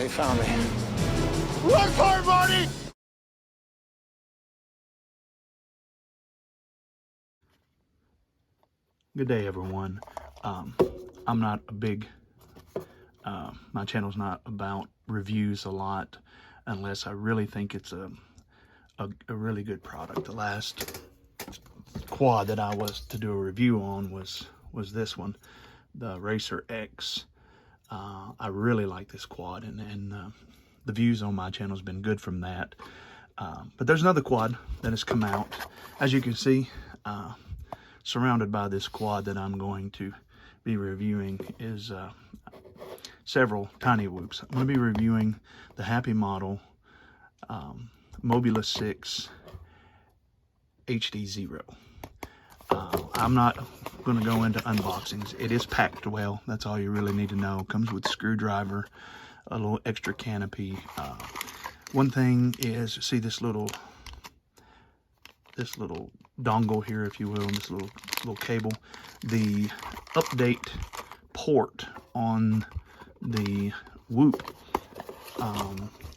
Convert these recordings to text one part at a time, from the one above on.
they found me. Run for it, Marty! Good day, everyone. I'm not a big, my channel's not about reviews a lot unless I really think it's a really good product. The last quad that I was to do a review on was this one, the Racer X. I really like this quad, and the views on my channel has been good from that. But there's another quad that has come out. As you can see, surrounded by this quad that I'm going to be reviewing is several Tiny Whoops. I'm going to be reviewing the Happymodel Mobula6 HDzero. I'm not going to go into unboxings. It is packed well. That's all you really need to know. Comes with a screwdriver, a little extra canopy. One thing is, see this little dongle here, if you will, and this little cable. The update port on the Whoop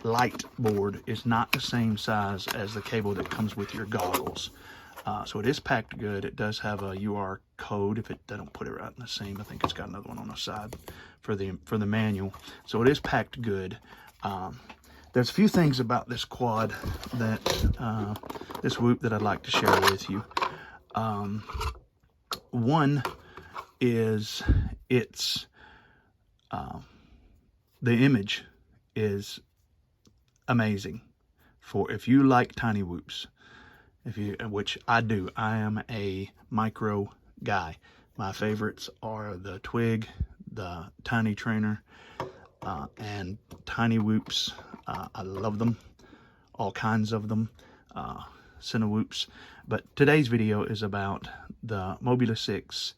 light board is not the same size as the cable that comes with your goggles. So it is packed good. It does have a UR code. If they don't put it right in the seam, I think it's got another one on the side for the manual. So it is packed good. There's a few things about this quad that this Whoop that I'd like to share with you. One is it's the image is amazing for if you like tiny whoops. Which I do. I am a micro guy. My favorites are the Twig, the Tiny Trainer, and Tiny Whoops. I love them, all kinds of them, Cine Whoops. But today's video is about the Mobula6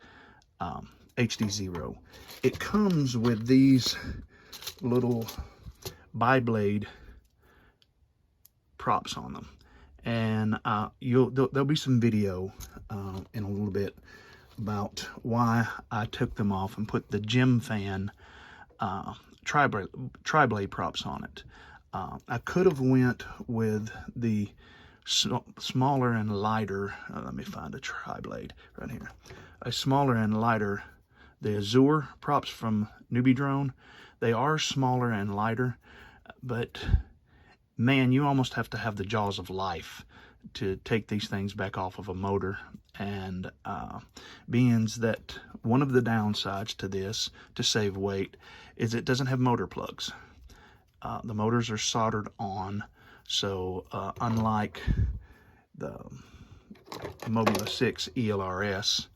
HDzero. It comes with these little bi-blade props on them. And there'll be some video in a little bit about why I took them off and put the Gym Fan tri-blade props on it. I could have went with the smaller and lighter, let me find a tri-blade right here, a smaller and lighter, the Azure props from Newbie Drone. They are smaller and lighter, but man, you almost have to have the jaws of life to take these things back off of a motor. And being that one of the downsides to this, to save weight, is it doesn't have motor plugs. The motors are soldered on, so unlike the Mobula6 ELRS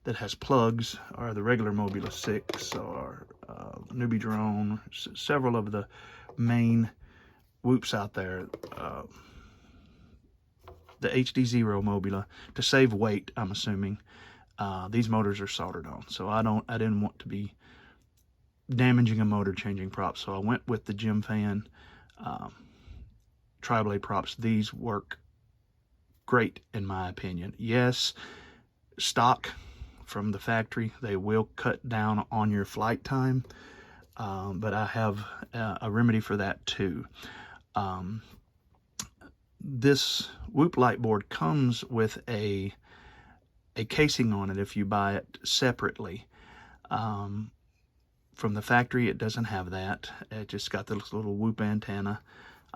that has plugs, or the regular Mobula6, or Newbie Drone, several of the main Whoops out there, the HDzero Mobula, to save weight, I'm assuming, these motors are soldered on. So I didn't want to be damaging a motor changing props, so I went with the Gym Fan tri-blade props. These work great in my opinion. Yes, stock from the factory, they will cut down on your flight time, but I have a remedy for that too. This Whoop light board comes with a casing on it if you buy it separately. From the factory, it doesn't have that. It just got this little Whoop antenna.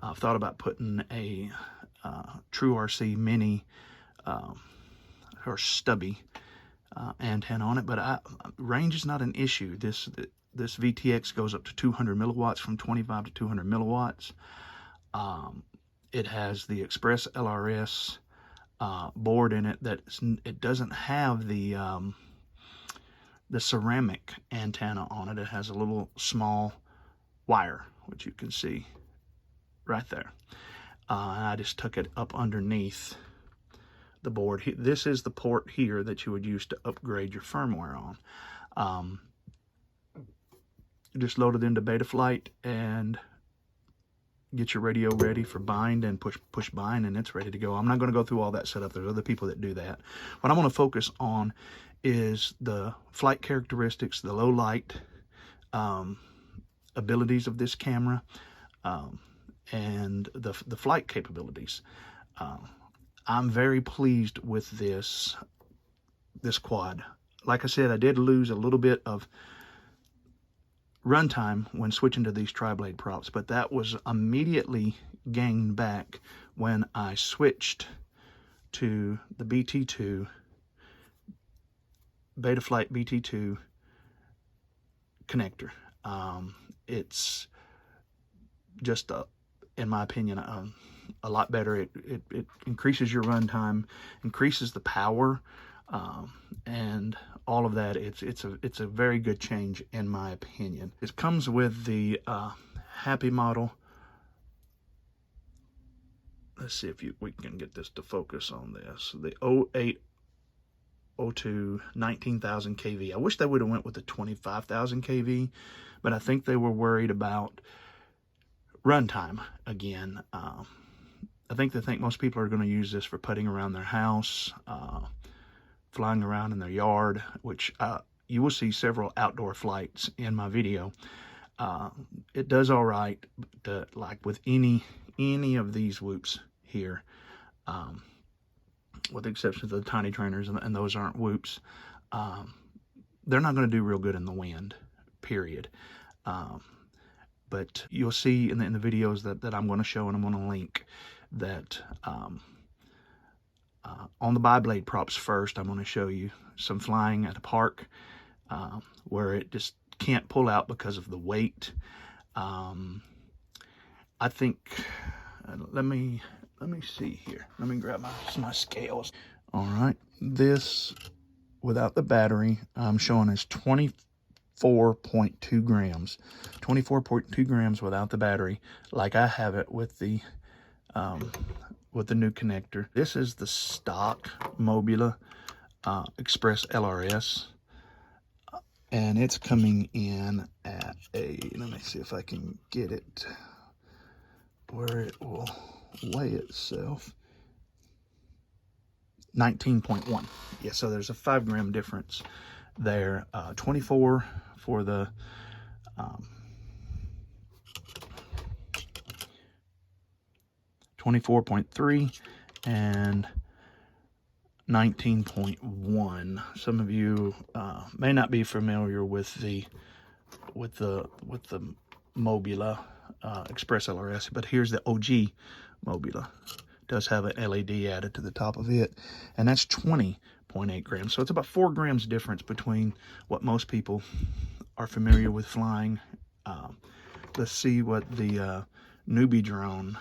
I've thought about putting a True RC Mini or stubby antenna on it, but range is not an issue. This VTX goes up to 200 milliwatts, from 25 to 200 milliwatts. It has the Express LRS board in it. It doesn't have the ceramic antenna on it. It has a little small wire, which you can see right there. And I just took it up underneath the board. This is the port here that you would use to upgrade your firmware on. Just load it into Betaflight and get your radio ready for bind, and push bind, and it's ready to go. I'm not going to go through all that setup. There's other people that do that. What I want to focus on is the flight characteristics, the low light abilities of this camera, and the flight capabilities. I'm very pleased with this quad. Like I said, I did lose a little bit of runtime when switching to these tri-blade props, but that was immediately gained back when I switched to the BT2, Betaflight BT2 connector. It's just, in my opinion, a lot better. It increases your runtime, increases the power, and all of that. It's a very good change in my opinion. It comes with the Happymodel. Let's see if we can get this to focus on this. The 0802 19,000 kV. I wish they would have went with the 25,000 kV, but I think they were worried about runtime again. I think they think most people are going to use this for putting around their house, flying around in their yard, which you will see several outdoor flights in my video. It does all right, but like with any of these whoops here, with the exception of the tiny trainers, and those aren't whoops, they're not going to do real good in the wind, period. But you'll see in the videos that I'm going to show and I'm going to link that on the bi-blade props first, I'm going to show you some flying at a park where it just can't pull out because of the weight. I think, let me see here. Let me grab my scales. All right, this without the battery, I'm showing is 24.2 grams. 24.2 grams without the battery, like I have it with the new connector. This is the stock Mobula Express LRS, and it's coming in at a, let me see if I can get it where it will weigh itself. 19.1. Yeah, so there's a 5 gram difference there. 24 for the 24.3 and 19.1. Some of you may not be familiar with the Mobula Express LRS, but here's the OG Mobula. It does have an LED added to the top of it, and that's 20.8 grams. So it's about 4 grams difference between what most people are familiar with flying. Let's see what the newbie drone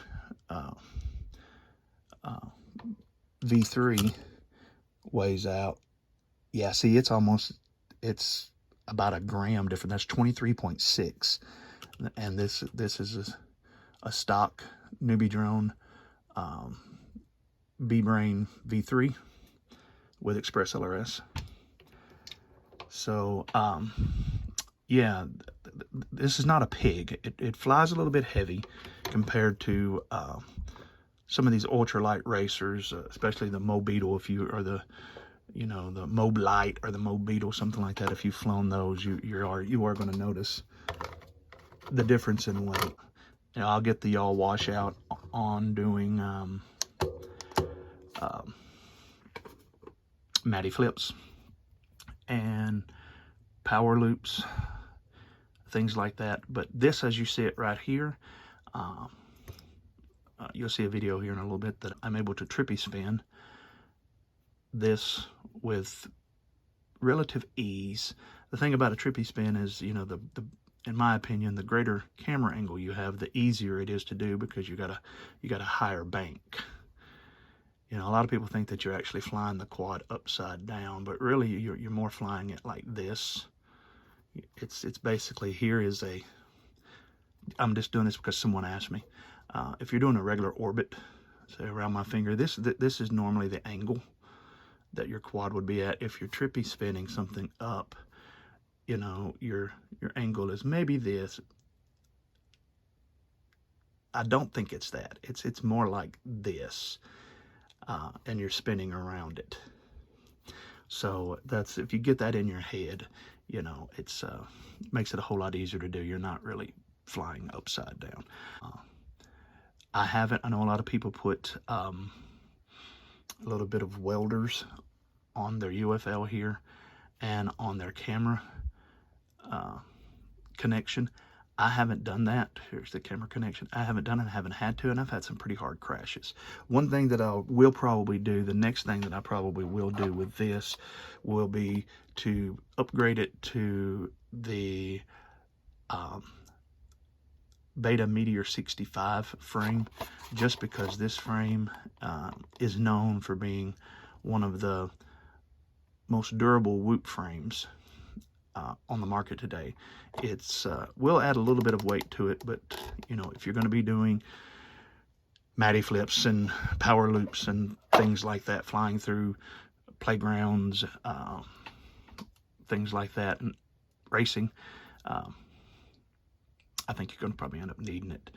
V3 weighs out. Yeah, see, it's about a gram different. That's 23.6, and this is a stock newbie drone B-Brain V3 with Express LRS. So yeah, this is not a pig. It flies a little bit heavy compared to some of these ultralight racers, especially the Mo Beetle. If you are the the Moblite or the Mo Beetle, something like that, if you've flown those, you are going to notice the difference in weight. I'll get the yaw washout on doing Matty flips and power loops, things like that. But this, as you see it right here, you'll see a video here in a little bit that I'm able to trippy spin this with relative ease. The thing about a trippy spin is, in my opinion, the greater camera angle you have, the easier it is to do, because you got a higher bank. A lot of people think that you're actually flying the quad upside down, but really you're more flying it like this. It's basically, here is I'm just doing this because someone asked me. If you're doing a regular orbit, say around my finger, this is normally the angle that your quad would be at. If you're trippy spinning something up, your angle is maybe this. I don't think it's that. It's more like this, and you're spinning around it. So that's, if you get that in your head, you know, it's makes it a whole lot easier to do. You're not really flying upside down. I know a lot of people put a little bit of welders on their UFL here and on their camera connection. I haven't done that. Here's the camera connection. I haven't done it. I haven't had to, and I've had some pretty hard crashes. One thing that I will probably do, the next thing that I probably will do with this will be to upgrade it to the Beta Meteor 65 frame, just because this frame is known for being one of the most durable whoop frames on the market today. It's will add a little bit of weight to it, but you know, if you're going to be doing Matty flips and power loops and things like that, flying through playgrounds, things like that, and racing, I think you're going to probably end up needing it.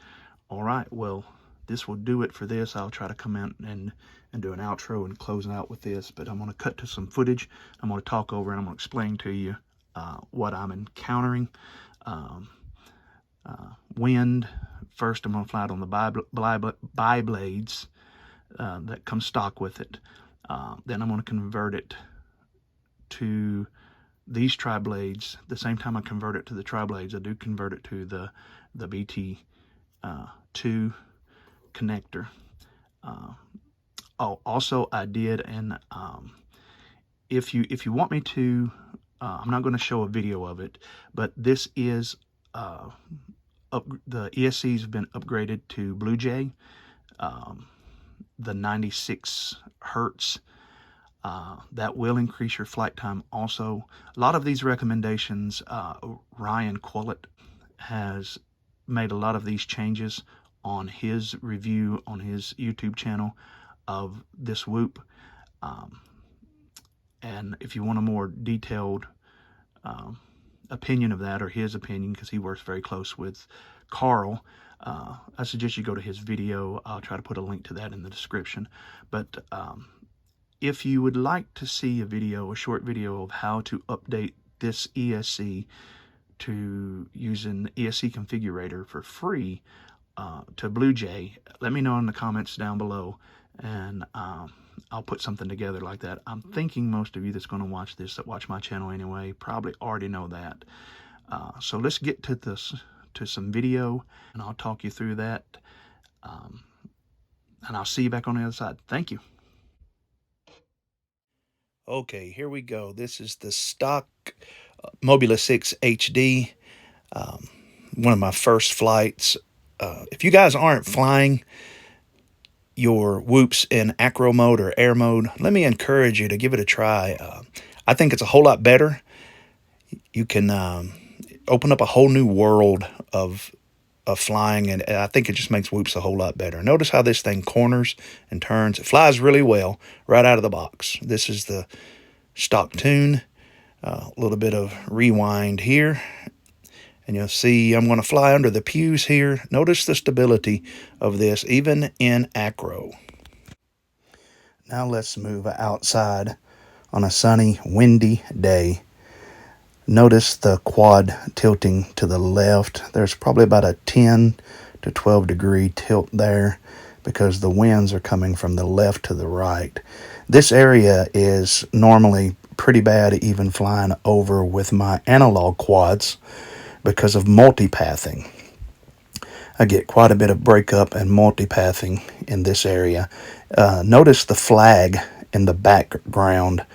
All right, well, this will do it for this. I'll try to come out and do an outro and close out with this, but I'm going to cut to some footage. I'm going to talk over and I'm going to explain to you what I'm encountering. Wind, first I'm going to fly it on the bi-blades that come stock with it. Then I'm going to convert it to these tri-blades. The same time I convert it to the tri-blades, I do convert it to the BT2 connector. Also I did, and if you want me to, I'm not going to show a video of it, but this is the ESCs have been upgraded to Blue Jay, the 96 hertz. That will increase your flight time also. A lot of these recommendations, Ryan Quillett has made a lot of these changes on his review on his YouTube channel of this whoop. And if you want a more detailed opinion of that, or his opinion, because he works very close with Carl, I suggest you go to his video. I'll try to put a link to that in the description. But if you would like to see a short video of how to update this ESC to using the ESC configurator for free to Blue Jay, let me know in the comments down below, and I'll put something together like that. I'm thinking most of you that's going to watch this, that watch my channel anyway, probably already know that. So let's get to some video, and I'll talk you through that. And I'll see you back on the other side. Thank you. Okay, here we go. This is the stock Mobula6 HD. One of my first flights. If you guys aren't flying your whoops in acro mode or air mode, let me encourage you to give it a try. I think it's a whole lot better. You can open up a whole new world of flying, and I think it just makes whoops a whole lot better. Notice how this thing corners and turns. It flies really well right out of the box. This is the stock tune. A little bit of rewind here, and you'll see I'm going to fly under the pews here. Notice the stability of this, even in acro. Now let's move outside on a sunny, windy day. Notice the quad tilting to the left. There's probably about a 10 to 12 degree tilt there because the winds are coming from the left to the right. This area is normally pretty bad even flying over with my analog quads because of multipathing. I get quite a bit of breakup and multipathing in this area. Notice the flag in the background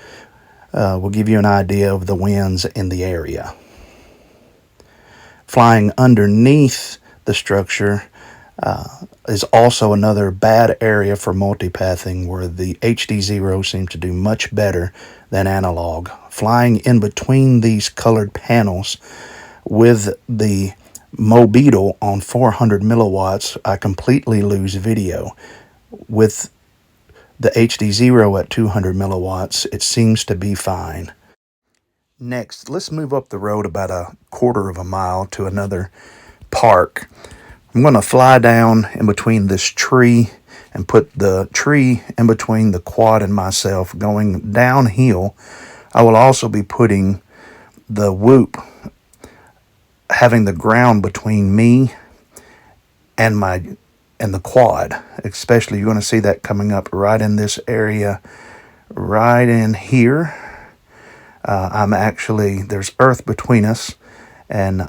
will give you an idea of the winds in the area. Flying underneath the structure is also another bad area for multipathing, where the HDzero seems to do much better than analog. Flying in between these colored panels with the Mobula on 400 milliwatts, I completely lose video. With the HDzero at 200 milliwatts, it seems to be fine. Next, let's move up the road about a quarter of a mile to another park. I'm going to fly down in between this tree and put the tree in between the quad and myself, going downhill I will also be putting the Whoop, having the ground between me and the quad. Especially, you're going to see that coming up right in this area, right in here. There's earth between us, and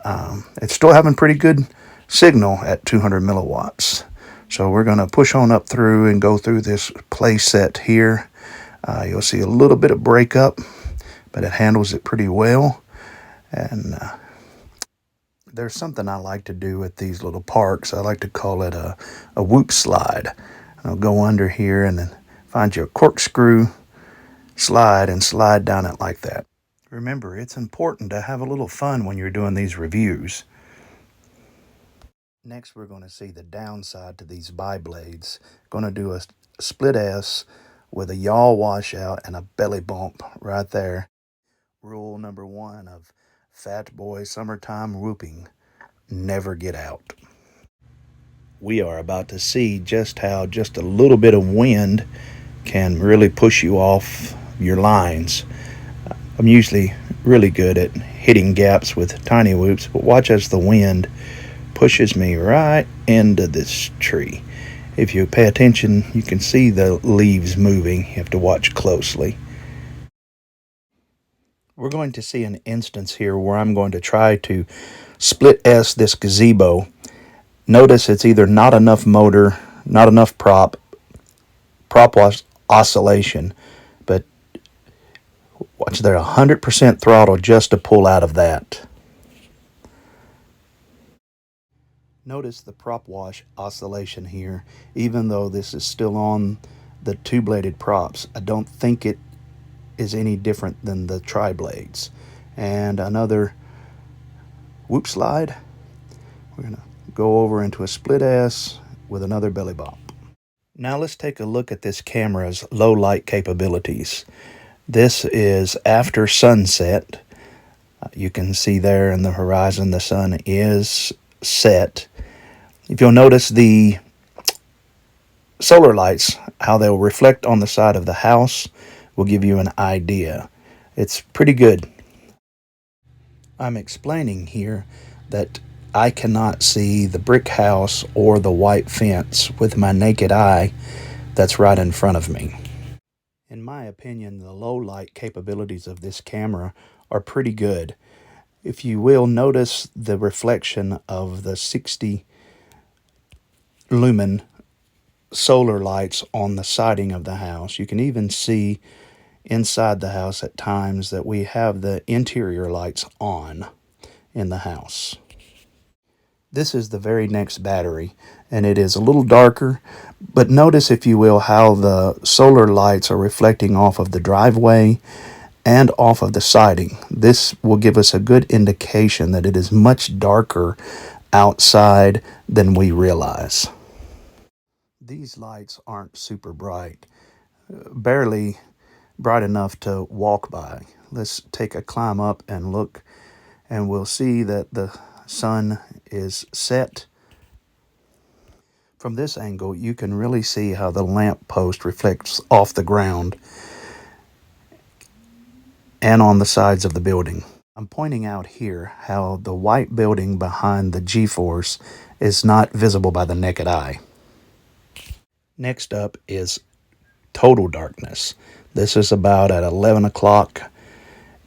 it's still having pretty good signal at 200 milliwatts. So we're going to push on up through and go through this play set here. You'll see a little bit of breakup, but it handles it pretty well. And there's something I like to do at these little parks. I like to call it a whoop slide. I'll go under here and then find you a corkscrew slide and slide down it like that. Remember, it's important to have a little fun when you're doing these reviews. Next, we're going to see the downside to these bi-blades. Going to do a split S with a yaw washout and a belly bump right there. Rule number 1 of Fat Boy Summertime Whooping: never get out. We are about to see just how just a little bit of wind can really push you off your lines. I'm usually really good at hitting gaps with tiny whoops, but watch as the wind pushes me right into this tree. If you pay attention, you can see the leaves moving. You have to watch closely. We're going to see an instance here where I'm going to try to split S this gazebo. Notice it's either not enough motor, not enough prop oscillation, but watch there, 100% throttle just to pull out of that. Notice the prop wash oscillation here. Even though this is still on the two-bladed props, I don't think it is any different than the tri-blades. And another whoop slide. We're going to go over into a split S with another belly bop. Now let's take a look at this camera's low light capabilities. This is after sunset. You can see there in the horizon the sun is set. If you'll notice the solar lights, how they'll reflect on the side of the house, will give you an idea. It's pretty good. I'm explaining here that I cannot see the brick house or the white fence with my naked eye that's right in front of me. In my opinion, the low light capabilities of this camera are pretty good. If you will notice the reflection of the 60 lumen solar lights on the siding of the house. You can even see inside the house at times that we have the interior lights on in the house. This is the very next battery, and it is a little darker, but notice, if you will, how the solar lights are reflecting off of the driveway and off of the siding. This will give us a good indication that it is much darker outside than we realize. These lights aren't super bright, barely bright enough to walk by. Let's take a climb up and look, and we'll see that the sun is set. From this angle, you can really see how the lamp post reflects off the ground and on the sides of the building. I'm pointing out here how the white building behind the G-force is not visible by the naked eye. Next up is total darkness. This is about at 11 o'clock.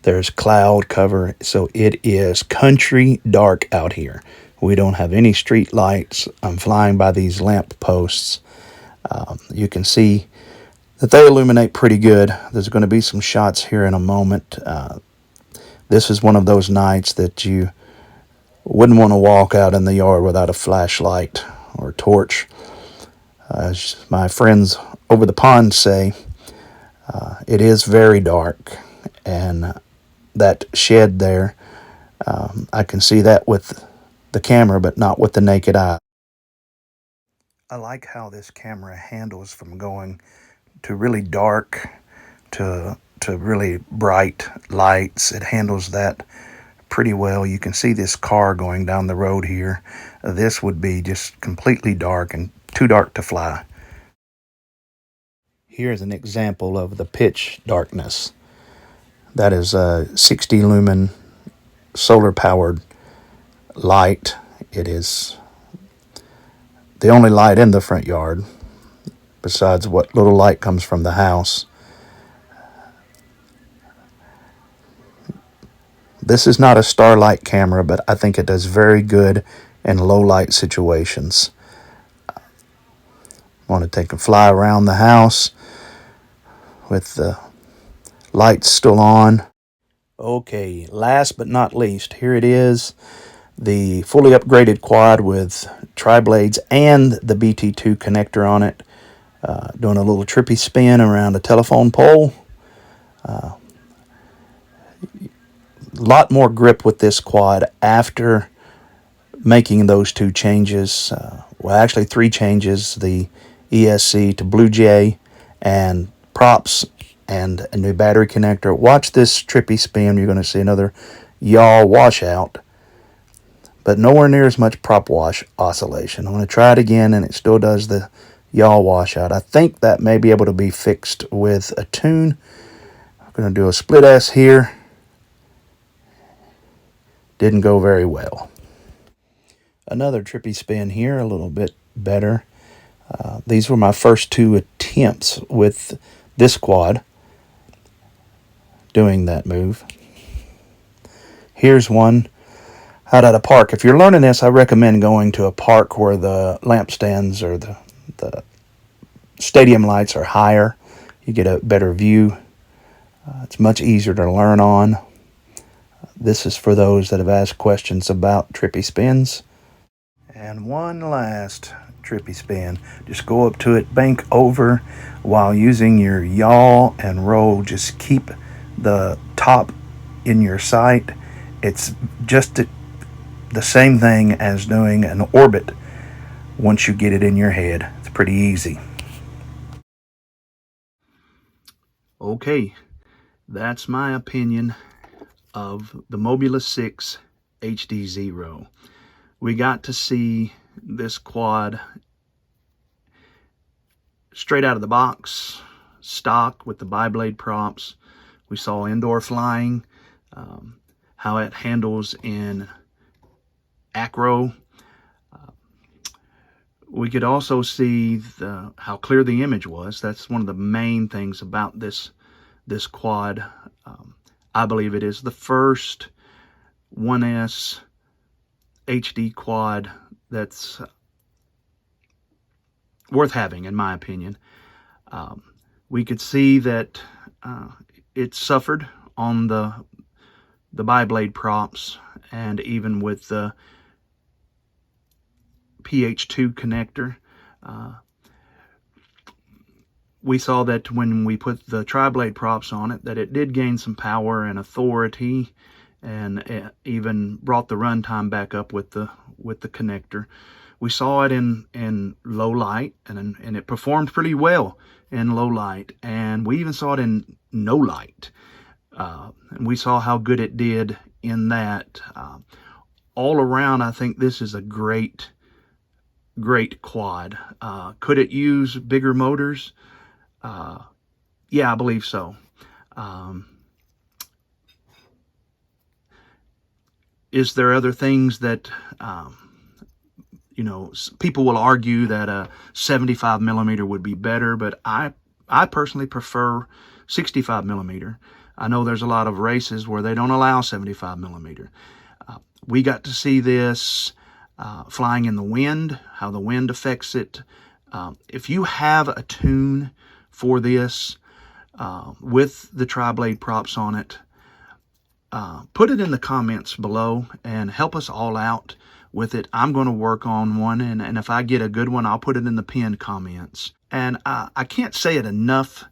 There's cloud cover, so it is country dark out here. We don't have any street lights. I'm flying by these lamp posts. You can see that they illuminate pretty good. There's going to be some shots here in a moment. This is one of those nights that you wouldn't want to walk out in the yard without a flashlight or torch. As my friends over the pond say, it is very dark, and that shed there, I can see that with the camera, but not with the naked eye. I like how this camera handles from going to really dark to really bright lights. It handles that pretty well. You can see this car going down the road here. This would be just completely dark and too dark to fly. Here's an example of the pitch darkness. That is a 60 lumen solar powered light. It is the only light in the front yard besides what little light comes from the house. This is not a starlight camera, but I think it does very good in low light situations. Want to take a fly around the house with the lights still on. Okay, last but not least, here it is. The fully upgraded quad with tri-blades and the BT2 connector on it. Doing a little trippy spin around a telephone pole. A lot more grip with this quad after making those two changes. Well, actually 3 changes. The ESC to Blue Jay and props and a new battery connector. Watch this trippy spin. You're going to see another yaw washout, but nowhere near as much prop wash oscillation. I'm going to try it again, and it still does the yaw washout. I think that may be able to be fixed with a tune. I'm going to do a split S here. Didn't go very well. Another trippy spin here, a little bit better. These were my first 2 attempts with this quad doing that move. Here's one out at a park. If you're learning this, I recommend going to a park where the lampstands or the stadium lights are higher. You get a better view. It's much easier to learn on. This is for those that have asked questions about trippy spins. And one last trippy spin. Just go up to it, bank over while using your yaw and roll. Just keep the top in your sight. It's just the same thing as doing an orbit once you get it in your head. It's pretty easy. Okay, that's my opinion of the Mobula6 HDzero. We got to see this quad straight out of the box, stock with the bi-blade props. We saw indoor flying, how it handles in acro. We could also see how clear the image was. That's one of the main things about this quad. I believe it is the first 1S HD quad that's worth having, in my opinion. We could see that it suffered on the bi-blade props, and even with the PH2 connector. We saw that when we put the tri-blade props on it, that it did gain some power and authority, and it even brought the runtime back up with the connector. We saw it in low light, and it performed pretty well in low light, and we even saw it in no light. And we saw how good it did in that. All around, I think this is a great quad. Could it use bigger motors? Yeah, I believe so. Is there other things that, people will argue that a 75 millimeter would be better, but I personally prefer 65 millimeter. I know there's a lot of races where they don't allow 75 millimeter. We got to see this flying in the wind, how the wind affects it. If you have a tune for this with the tri-blade props on it, put it in the comments below and help us all out with it. I'm going to work on one, and if I get a good one, I'll put it in the pinned comments. And I can't say it enough.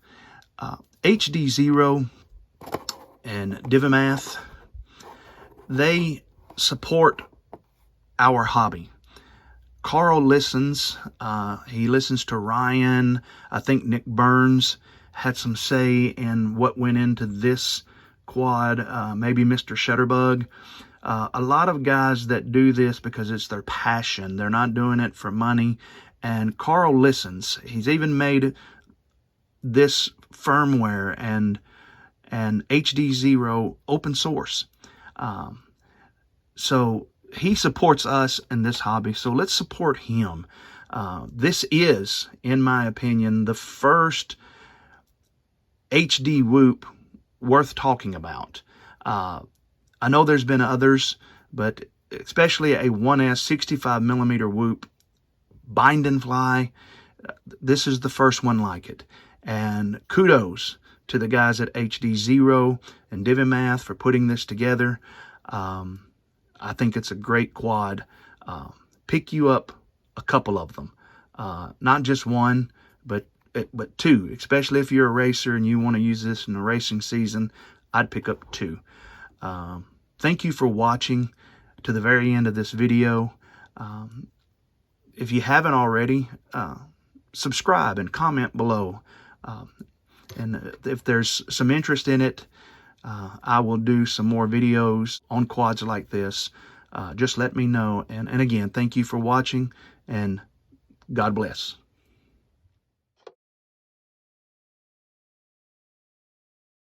HDzero and Divimath, they support our hobby. Carl listens. He listens to Ryan. I think Nick Burns had some say in what went into this quad. Maybe Mr. Shutterbug. A lot of guys that do this because it's their passion. They're not doing it for money. And Carl listens. He's even made this firmware and and HDzero open source. So he supports us in this hobby, so let's support him. This is, in my opinion, the first HD whoop worth talking about. I know there's been others, but especially a 1S 65mm whoop bind and fly, this is the first one like it. And kudos to the guys at HDzero and Divimath for putting this together. I think it's a great quad. Pick you up a couple of them, not just one, but two. Especially if you're a racer and you want to use this in the racing season, I'd pick up two. Thank you for watching to the very end of this video. If you haven't already, subscribe and comment below. And if there's some interest in it, I will do some more videos on quads like this. Just let me know. And again, thank you for watching, and God bless.